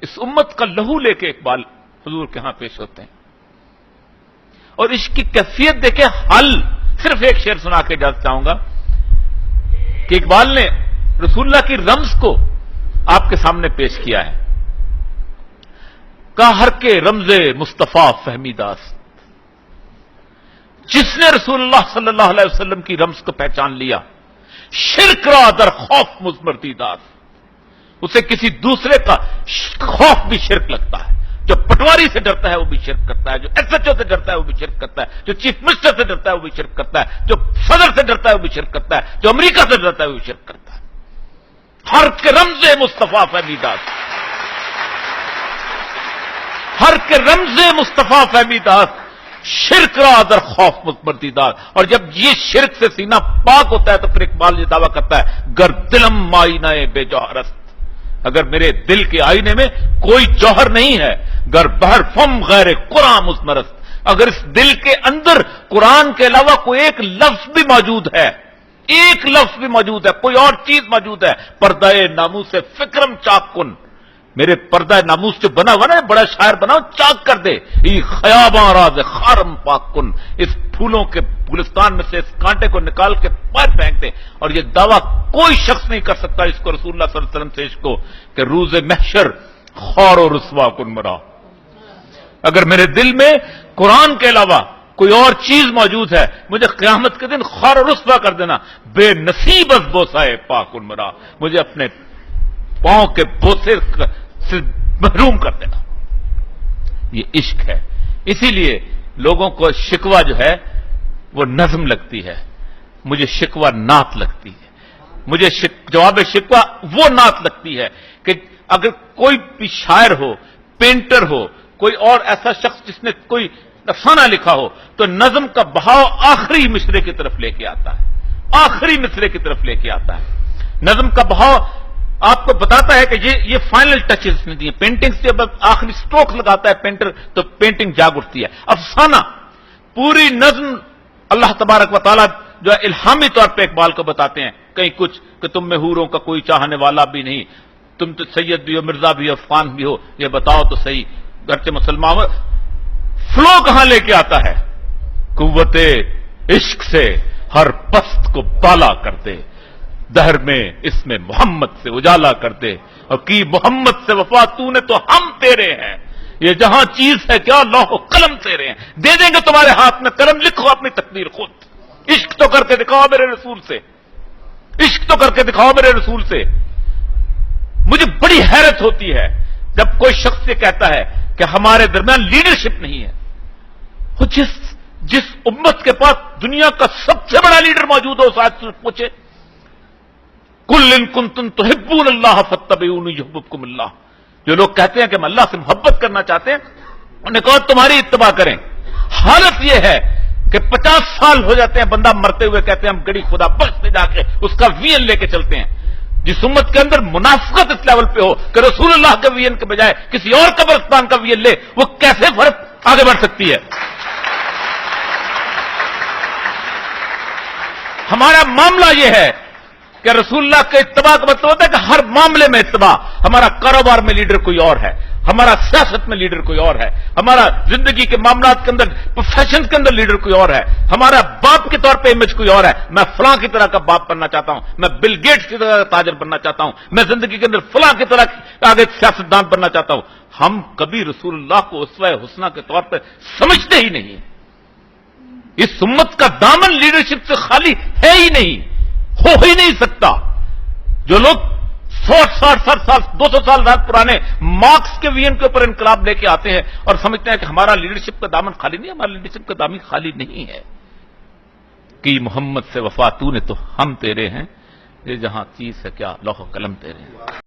اس امت کا لہو لے کے اقبال حضور کے ہاں پیش ہوتے ہیں، اور عشق کی کیفیت دیکھیں. حل صرف ایک شعر سنا کے اجازت چاہوں گا کہ اقبال نے رسول اللہ کی رمز کو آپ کے سامنے پیش کیا ہے. کہا ہر کے رمز مصطفیٰ فہمی داست، جس نے رسول اللہ صلی اللہ علیہ وسلم کی رمز کو پہچان لیا، شرک را در خوف مزمردی داست، اسے کسی دوسرے کا خوف بھی شرک لگتا ہے. جو پٹواری سے ڈرتا ہے وہ بھی شرک کرتا ہے، جو ایس ایچ او سے ڈرتا ہے وہ بھی شرک کرتا ہے، جو چیف منسٹر سے ڈرتا ہے وہ بھی شرک کرتا ہے، جو صدر سے ڈرتا ہے وہ بھی شرک کرتا ہے، جو امریکہ سے ڈرتا ہے وہ بھی شرک کرتا ہے. ہر کے رمز مصطفیٰ فہمی داست، ہر کے رمز مصطفیٰ فہمی داست، شرک را در خوف مزمردی داست. اور جب یہ شرک سے سینہ پاک ہوتا ہے تو پھر اقبال یہ دعویٰ کرتا ہے گر دلم آئینہ بے جوہرست، اگر میرے دل کے آئینے میں کوئی جوہر نہیں ہے، گر بہر فم غیر قرآن مزمرست، اگر اس دل کے اندر قرآن کے علاوہ کوئی ایک لفظ بھی موجود ہے، ایک لفظ بھی موجود ہے، کوئی اور چیز موجود ہے، پردہ ناموس سے فکرم چاک کن، میرے پردہ ناموس جو بنا ہوا نا، بڑا شاعر بنا چاک کر دے، یہ خیاباں راز خارم پاک کن، اس پھولوں کے گلستان میں سے اس کانٹے کو نکال کے باہر پھینک دے. اور یہ دعویٰ کوئی شخص نہیں کر سکتا اس کو رسول اللہ صلی اللہ علیہ وسلم سے عشق کو کہ روز محشر خار و رسوا کن مرا، اگر میرے دل میں قرآن کے علاوہ کوئی اور چیز موجود ہے، مجھے قیامت کے دن خار و رسوا کر دینا، بے نصیب از بوسائے پاک کن مرا، مجھے اپنے پاؤں کے بوسے سے محروم کر دینا. یہ عشق ہے. اسی لیے لوگوں کو شکوہ جو ہے وہ نظم لگتی ہے، مجھے شکوہ نعت لگتی ہے. مجھے جواب شکوہ وہ نعت لگتی ہے کہ اگر کوئی بھی شاعر ہو، پینٹر ہو، کوئی اور ایسا شخص جس نے کوئی افسانہ لکھا ہو، تو نظم کا بہاؤ آخری مصرے کی طرف لے کے آتا ہے، آخری مصرے کی طرف لے کے آتا ہے. نظم کا بہاؤ آپ کو بتاتا ہے کہ یہ فائنل ٹچز نے دیے. پینٹنگ سے جب آخری سٹروک لگاتا ہے پینٹر تو پینٹنگ جاگ اٹھتی ہے. افسانہ پوری نظم اللہ تبارک و تعالیٰ جو ہے الہامی طور پہ اقبال کو بتاتے ہیں کہیں کچھ کہ تم میں حوروں کا کوئی چاہنے والا بھی نہیں، تم تو سید بھی ہو، مرزا بھی ہو، فان بھی ہو، یہ بتاؤ تو صحیح. گرچہ مسلمان فلو کہاں لے کے آتا ہے؟ قوت عشق سے ہر پست کو بالا کر دے، دہر میں اس میں محمد سے اجالا کر دے، اور کی محمد سے وفا تو نے تو ہم تیرے ہیں، یہ جہاں چیز ہے کیا لوح و قلم تیرے ہیں، دے دیں گے تمہارے ہاتھ میں قلم، لکھو اپنی تقدیر خود. عشق تو کر کے دکھاؤ میرے رسول سے، عشق تو کر کے دکھاؤ میرے رسول سے. مجھے بڑی حیرت ہوتی ہے جب کوئی شخص یہ کہتا ہے کہ ہمارے درمیان لیڈرشپ نہیں ہے. وہ جس امت کے پاس دنیا کا سب سے بڑا لیڈر موجود ہو، شاید سے پوچھے کل ان کنتم تحبون اللہ فاتبعونی یحببکم اللہ. جو لوگ کہتے ہیں کہ ہم اللہ سے محبت کرنا چاہتے ہیں، انہوں نے کہا تمہاری اتباع کریں. حالت یہ ہے کہ 50 سال ہو جاتے ہیں بندہ مرتے ہوئے کہتے ہیں ہم گڑی خدا بخش سے جا کے اس کا وی این لے کے چلتے ہیں. جس امت کے اندر منافقت اس لیول پہ ہو کہ رسول اللہ کے وی این کے بجائے کسی اور قبرستان کا وی این لے، وہ کیسے فرق آگے بڑھ سکتی ہے؟ ہمارا معاملہ یہ ہے کہ رسول اللہ کے اتباع کا مطلب ہوتا ہے کہ ہر معاملے میں اتباع. ہمارا کاروبار میں لیڈر کوئی اور ہے، ہمارا سیاست میں لیڈر کوئی اور ہے، ہمارا زندگی کے معاملات کے اندر پروفیشن کے اندر لیڈر کوئی اور ہے، ہمارا باپ کے طور پہ امیج کوئی اور ہے. میں فلاں کی طرح کا باپ بننا چاہتا ہوں، میں بل گیٹس کی طرح کا تاجر بننا چاہتا ہوں، میں زندگی کے اندر فلاں کی طرح آگے سیاستدان بننا چاہتا ہوں. ہم کبھی رسول اللہ کو اسوہ حسنہ کے طور پہ سمجھتے ہی نہیں. اس امت کا دامن لیڈرشپ سے خالی ہے ہی نہیں، ہو ہی نہیں سکتا. جو لوگ 100 سال 200 سال بعد پرانے مارکس کے وی این کے اوپر انقلاب لے کے آتے ہیں اور سمجھتے ہیں کہ ہمارا لیڈرشپ کا دامن خالی نہیں، ہمارا لیڈرشپ کا دامن خالی نہیں ہے. کہ محمد سے وفا تو نے تو ہم تیرے ہیں، یہ جہاں چیز ہے کیا لوح و قلم تیرے ہیں.